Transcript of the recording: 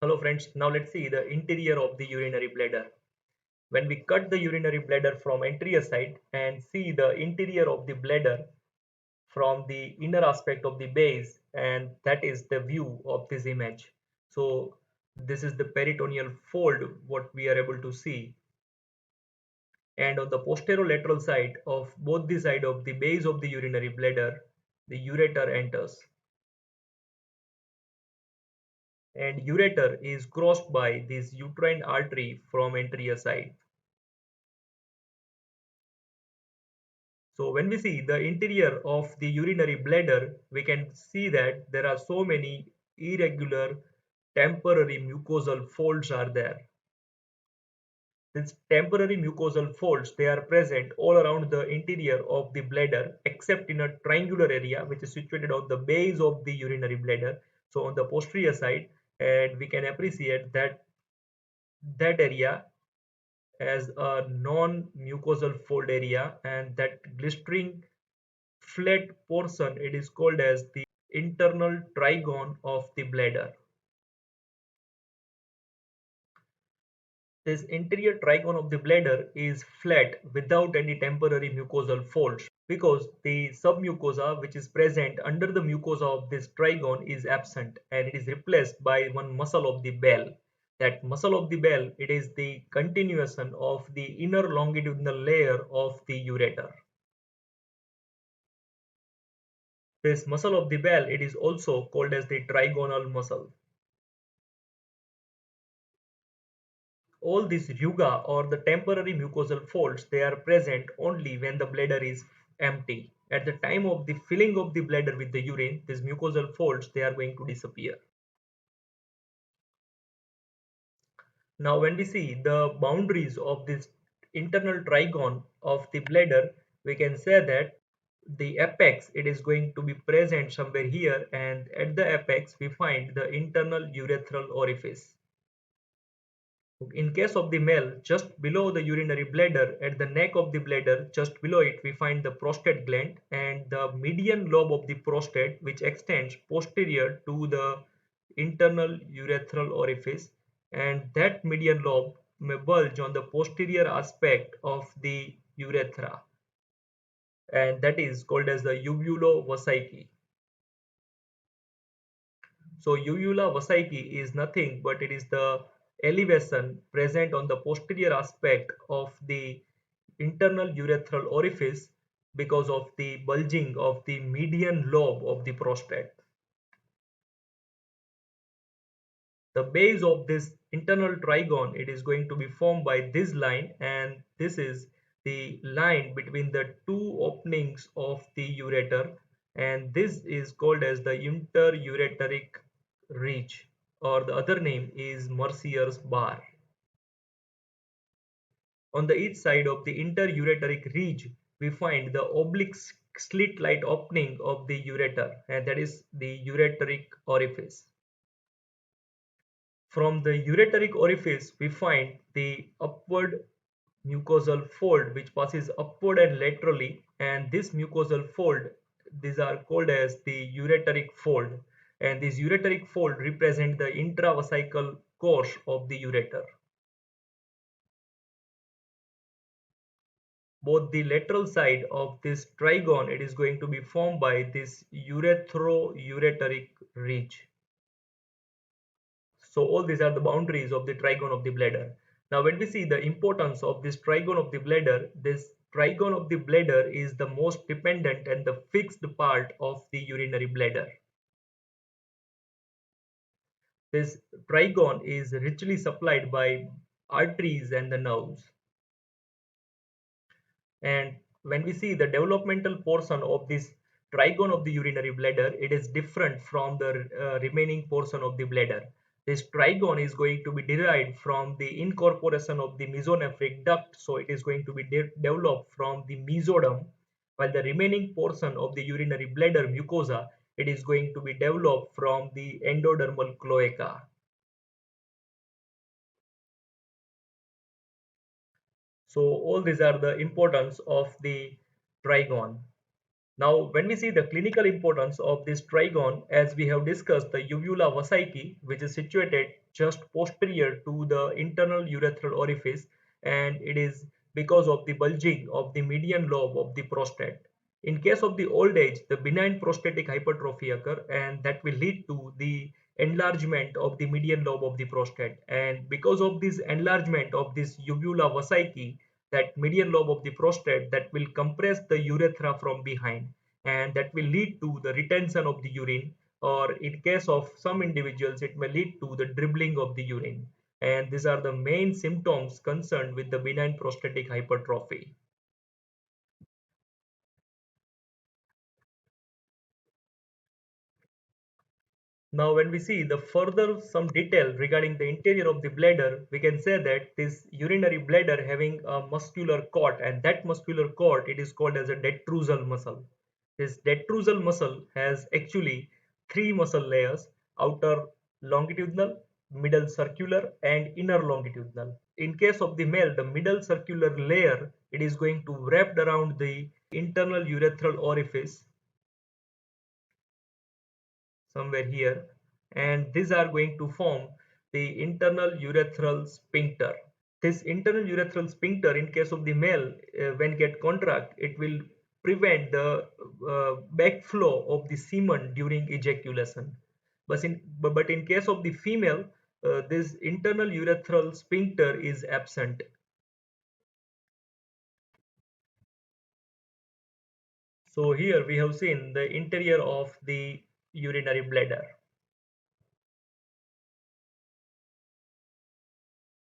Hello friends, now let's see the interior of the urinary bladder. When we cut the urinary bladder from anterior side and see the interior of the bladder from the inner aspect of the base, and that is the view of this image. So this is the peritoneal fold what we are able to see, and on the posterolateral side of both the side of the base of the urinary bladder, the ureter enters, and ureter is crossed by this uterine artery from anterior side. So when we see the interior of the urinary bladder, we can see that there are so many irregular temporary mucosal folds are there. These temporary mucosal folds, they are present all around the interior of the bladder except in a triangular area which is situated on the base of the urinary bladder. So on the posterior side, and we can appreciate that area as a non-mucosal fold area, and that glistering flat portion, it is called as the internal trigone of the bladder. This interior trigone of the bladder is flat without any temporary mucosal folds because the submucosa which is present under the mucosa of this trigone is absent, and it is replaced by one muscle of the bell. That muscle of the bell, it is the continuation of the inner longitudinal layer of the ureter. This muscle of the bell, it is also called as the trigonal muscle. All these ruga or the temporary mucosal folds, they are present only when the bladder is empty. At the time of the filling of the bladder with the urine, these mucosal folds, they are going to disappear. Now when we see the boundaries of this internal trigone of the bladder, we can say that the apex, it is going to be present somewhere here, and at the apex we find the internal urethral orifice. In case of the male, just below the urinary bladder, at the neck of the bladder, just below it, we find the prostate gland and the median lobe of the prostate, which extends posterior to the internal urethral orifice, and that median lobe may bulge on the posterior aspect of the urethra, and that is called as the uvula-vasicae. So uvula vasicae is nothing but it is the elevation present on the posterior aspect of the internal urethral orifice because of the bulging of the median lobe of the prostate. The base of this internal trigone, it is going to be formed by this line, and this is the line between the two openings of the ureter, and this is called as the inter-ureteric ridge, or the other name is mercier's bar. On the each side of the inter-ureteric ridge, we find the oblique slit-like opening of the ureter, and that is the ureteric orifice. From the ureteric orifice, we find the upward mucosal fold which passes upward and laterally, and this mucosal fold, these are called as the ureteric fold, and this ureteric fold represent the intravesical course of the ureter. Both the lateral side of this trigone, it is going to be formed by this urethro-ureteric ridge. So all these are the boundaries of the trigone of the bladder. Now when we see the importance of this trigone of the bladder, this trigone of the bladder is the most dependent and the fixed part of the urinary bladder. This trigone is richly supplied by arteries and the nerves. And when we see the developmental portion of this trigone of the urinary bladder, it is different from the remaining portion of the bladder. This trigone is going to be derived from the incorporation of the mesonephric duct, so it is going to be developed from the mesoderm, while the remaining portion of the urinary bladder mucosa, it is going to be developed from the endodermal cloaca. So all these are the importance of the trigone. Now, when we see the clinical importance of this trigone, as we have discussed, the uvula vasicae, which is situated just posterior to the internal urethral orifice, and it is because of the bulging of the median lobe of the prostate. In case of the old age, the benign prostatic hypertrophy occur, and that will lead to the enlargement of the median lobe of the prostate. And because of this enlargement of this uvula vasicae, that median lobe of the prostate, that will compress the urethra from behind, and that will lead to the retention of the urine, or in case of some individuals it may lead to the dribbling of the urine. And these are the main symptoms concerned with the benign prostatic hypertrophy. Now, when we see the further some detail regarding the interior of the bladder, we can say that this urinary bladder having a muscular cord, and that muscular cord, it is called as a detrusal muscle. This detrusal muscle has actually three muscle layers: outer longitudinal, middle circular, and inner longitudinal. In case of the male, the middle circular layer, it is going to wrap around the internal urethral orifice somewhere here, and these are going to form the internal urethral sphincter. This internal urethral sphincter, in case of the male, when get contract, it will prevent the backflow of the semen during ejaculation. But in case of the female, this internal urethral sphincter is absent. So here we have seen the interior of the urinary bladder.